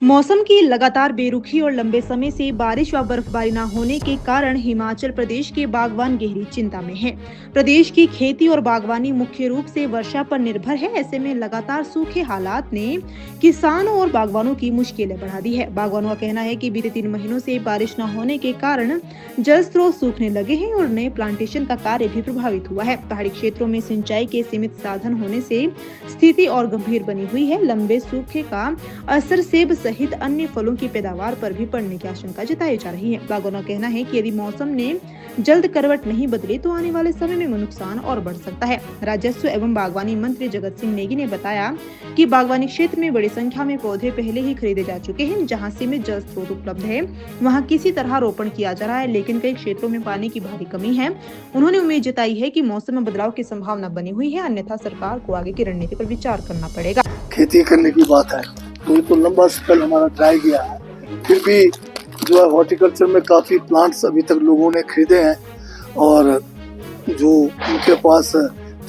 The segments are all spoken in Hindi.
मौसम की लगातार बेरुखी और लंबे समय से बारिश व बर्फबारी न होने के कारण हिमाचल प्रदेश के बागवान गहरी चिंता में हैं। प्रदेश की खेती और बागवानी मुख्य रूप से वर्षा पर निर्भर है। ऐसे में लगातार सूखे हालात ने किसानों और बागवानों की मुश्किलें बढ़ा दी है। बागवानों का कहना है कि बीते 3 महीनों से बारिश न होने के कारण जल स्रोत सूखने लगे हैं और नए प्लांटेशन का कार्य भी प्रभावित हुआ है। पहाड़ी क्षेत्रों में सिंचाई के सीमित साधन होने से स्थिति और गंभीर बनी हुई है। लंबे सूखे का असर सेब सहित अन्य फलों की पैदावार पर भी पड़ने की आशंका जताई जा रही है। बागवानों का कहना है कि यदि मौसम ने जल्द करवट नहीं बदली तो आने वाले समय में नुकसान और बढ़ सकता है। राजस्व एवं बागवानी मंत्री जगत सिंह नेगी ने बताया कि बागवानी क्षेत्र में बड़ी संख्या में पौधे पहले ही खरीदे जा चुके हैं। जहां सीमित जल स्रोत उपलब्ध है वहां किसी तरह रोपण किया जा रहा है, लेकिन कई क्षेत्रों में पानी की भारी कमी है। उन्होंने उम्मीद जताई है कि मौसम में बदलाव की संभावना बनी हुई है, अन्यथा सरकार को आगे की रणनीति पर विचार करना पड़ेगा। खेती करने की बात है तो लंबा स्पेल हमारा ट्राई किया है, फिर भी जो है हॉर्टिकल्चर में काफ़ी प्लांट्स अभी तक लोगों ने खरीदे हैं और जो उनके पास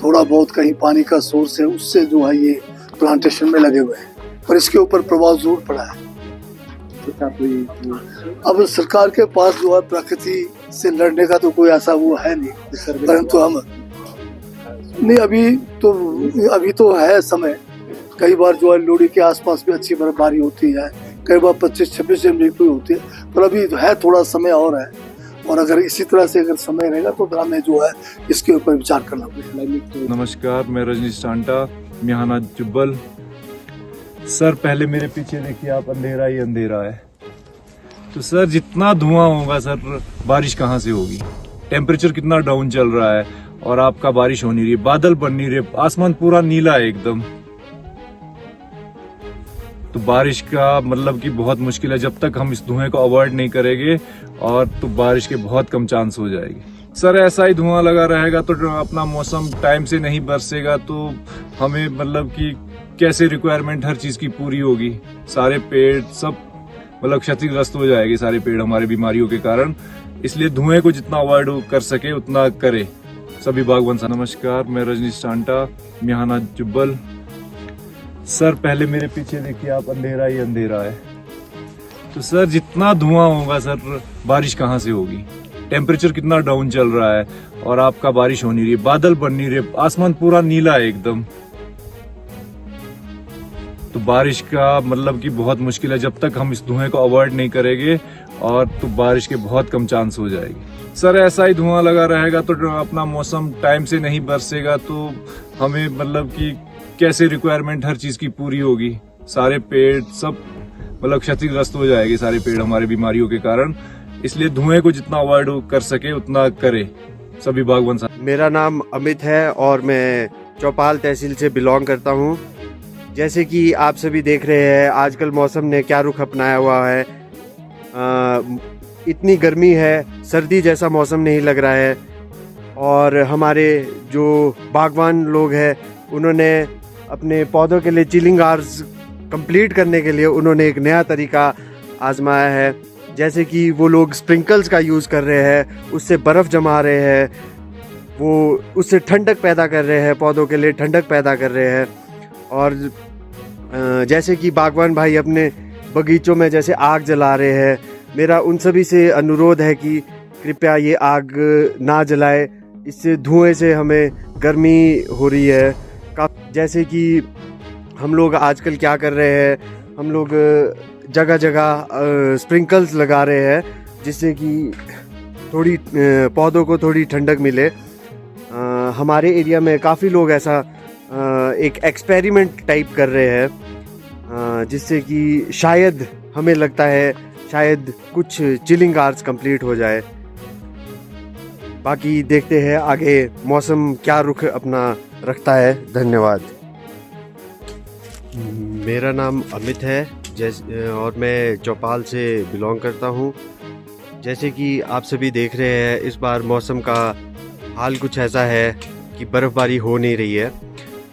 थोड़ा बहुत कहीं पानी का सोर्स है उससे जो है ये प्लांटेशन में लगे हुए हैं, पर इसके ऊपर प्रभाव जरूर पड़ा है। अब सरकार के पास जो है प्रकृति से लड़ने का तो कोई ऐसा वो है नहीं, परंतु हम नहीं अभी तो है समय। कई बार जो है लोहड़ी के आसपास भी अच्छी बर्फबारी होती है, कई बार 25-26 जनवरी को होती है, पर अभी है थोड़ा समय और है। और अगर इसी तरह से अगर समय रहेगा तो हमें जो है इसके ऊपर विचार करना पड़ेगा। नमस्कार, मैं रजनीश टांटा, मियाना जुब्बल। सर पहले मेरे पीछे देखिए आप, अंधेरा ही अंधेरा है। तो सर जितना धुआं होगा सर बारिश कहाँ से होगी? टेम्परेचर कितना डाउन चल रहा है और आपका बारिश हो नहीं रही, बादल बन नहीं रहे, आसमान पूरा नीला है एकदम। तो बारिश का मतलब कि बहुत मुश्किल है जब तक हम इस धुएं को अवॉइड नहीं करेंगे, और तो बारिश के बहुत कम चांस हो जाएगी। सर ऐसा ही धुआं लगा रहेगा तो अपना मौसम टाइम से नहीं बरसेगा तो हमें मतलब कि कैसे रिक्वायरमेंट हर चीज की पूरी होगी? सारे पेड़ सब मतलब क्षतिग्रस्त हो जाएंगे, सारे पेड़ हमारे बीमारियों के कारण। इसलिए धुएं को जितना अवॉइड कर सके उतना करे सभी बागवान। नमस्कार, मैं रजनीश टांटा, मियाना जुब्बल। सर पहले मेरे पीछे देखिए आप, अंधेरा ही अंधेरा है। तो सर जितना धुआं होगा सर बारिश कहाँ से होगी? टेम्परेचर कितना डाउन चल रहा है और आपका बारिश हो नहीं रही, बादल बन नहीं रहे, आसमान पूरा नीला है एकदम। तो बारिश का मतलब कि बहुत मुश्किल है जब तक हम इस धुएं को अवॉइड नहीं करेंगे, और तो बारिश के बहुत कम चांस हो जाएगी। सर ऐसा ही धुआं लगा रहेगा तो अपना मौसम टाइम से नहीं बरसेगा तो हमें मतलब कि कैसे रिक्वायरमेंट हर चीज की पूरी होगी? सारे पेड़ सब मतलब क्षतिग्रस्त हो जाएंगे, सारे पेड़ हमारे बीमारियों के कारण। इसलिए धुएं को जितना अवॉइड कर सके उतना करे सभी बागवान। मेरा नाम अमित है और मैं चौपाल तहसील से बिलोंग करता हूं। जैसे कि आप सभी देख रहे हैं आजकल मौसम ने क्या रुख अपनाया हुआ है। इतनी गर्मी है, सर्दी जैसा मौसम नहीं लग रहा है। और हमारे जो बागवान लोग हैं उन्होंने अपने पौधों के लिए चिलिंग आवर्स कंप्लीट करने के लिए उन्होंने एक नया तरीका आजमाया है। जैसे कि वो लोग स्प्रिंकल्स का यूज़ कर रहे हैं, उससे बर्फ़ जमा रहे हैं, वो उससे ठंडक पैदा कर रहे हैं, पौधों के लिए ठंडक पैदा कर रहे हैं। और जैसे कि बागवान भाई अपने बगीचों में जैसे आग जला रहे हैं, मेरा उन सभी से अनुरोध है कि कृपया ये आग ना जलाए। इससे धुएं से हमें गर्मी हो रही है। जैसे कि हम लोग आजकल क्या कर रहे हैं, हम लोग जगह जगह स्प्रिंकल्स लगा रहे हैं जिससे कि थोड़ी पौधों को थोड़ी ठंडक मिले। हमारे एरिया में काफ़ी लोग ऐसा एक एक्सपेरिमेंट टाइप कर रहे हैं जिससे कि शायद हमें लगता है शायद कुछ चिलिंग आवर्स कंप्लीट हो जाए। बाकी देखते हैं आगे मौसम क्या रुख अपना रखता है। धन्यवाद। मेरा नाम अमित है और मैं चौपाल से बिलोंग करता हूँ। जैसे कि आप सभी देख रहे हैं इस बार मौसम का हाल कुछ ऐसा है कि बर्फ़बारी हो नहीं रही है।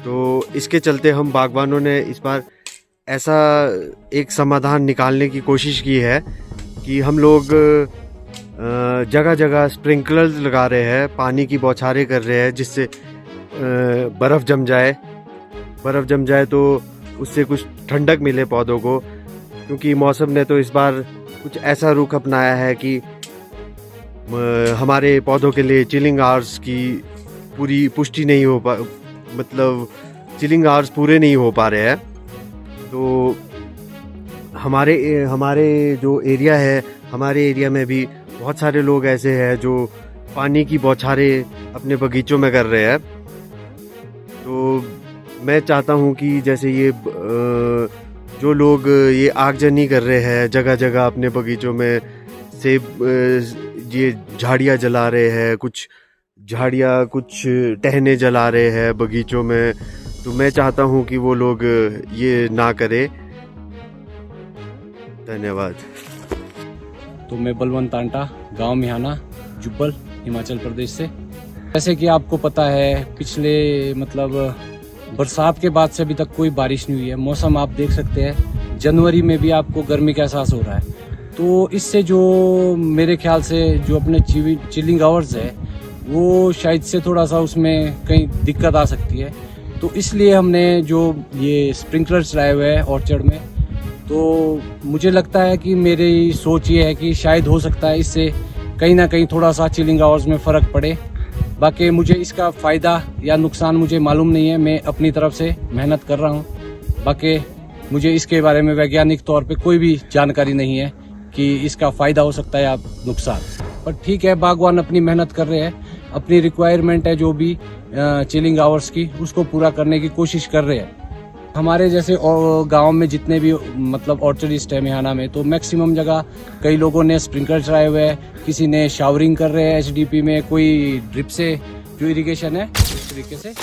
तो इसके चलते हम बागवानों ने इस बार ऐसा एक समाधान निकालने की कोशिश की है कि हम लोग जगह जगह स्प्रिंकलर्स लगा रहे हैं, पानी की बौछारें कर रहे हैं जिससे बर्फ़ जम जाए तो उससे कुछ ठंडक मिले पौधों को। क्योंकि मौसम ने तो इस बार कुछ ऐसा रुख अपनाया है कि हमारे पौधों के लिए चिलिंग आवर्स की पूरी पुष्टि नहीं हो पा मतलब चिलिंग आवर्स पूरे नहीं हो पा रहे हैं। तो हमारे जो एरिया है, हमारे एरिया में भी बहुत सारे लोग ऐसे हैं जो पानी की बौछारें अपने बगीचों में कर रहे हैं। तो मैं चाहता हूँ कि जैसे ये जो लोग ये आगजनी कर रहे हैं जगह जगह अपने बगीचों में से ये झाड़ियाँ जला रहे हैं, कुछ झाड़ियाँ कुछ टहने जला रहे हैं बगीचों में, तो मैं चाहता हूँ कि वो लोग ये ना करें। धन्यवाद। तो मैं बलवंत तांटा, गांव मिहाना, जुब्बल, हिमाचल प्रदेश से। जैसे कि आपको पता है पिछले बरसात के बाद से अभी तक कोई बारिश नहीं हुई है। मौसम आप देख सकते हैं, जनवरी में भी आपको गर्मी का एहसास हो रहा है। तो इससे जो मेरे ख्याल से जो अपने चिलिंग आवर्स है वो शायद से थोड़ा सा उसमें कहीं दिक्कत आ सकती है। तो इसलिए हमने जो ये स्प्रिंकलर चलाए हुए हैं ऑर्चर्ड में, तो मुझे लगता है कि मेरी सोच ये है कि शायद हो सकता है इससे कहीं ना कहीं थोड़ा सा चिलिंग आवर्स में फ़र्क पड़े। बाकी मुझे इसका फ़ायदा या नुकसान मुझे मालूम नहीं है, मैं अपनी तरफ से मेहनत कर रहा हूँ। बाकी मुझे इसके बारे में वैज्ञानिक तौर पे कोई भी जानकारी नहीं है कि इसका फ़ायदा हो सकता है या नुकसान। पर ठीक है, बागवान अपनी मेहनत कर रहे हैं, अपनी रिक्वायरमेंट है जो भी चिलिंग आवर्स की उसको पूरा करने की कोशिश कर रहे हैं। हमारे जैसे गांव में जितने भी ऑर्चर्डिस्ट है मिहाना में, तो मैक्सिमम जगह कई लोगों ने स्प्रिंकलर चलाए हुए हैं, किसी ने शावरिंग कर रहे हैं एचडीपी में, कोई ड्रिप से जो इरिगेशन है इस तरीके से।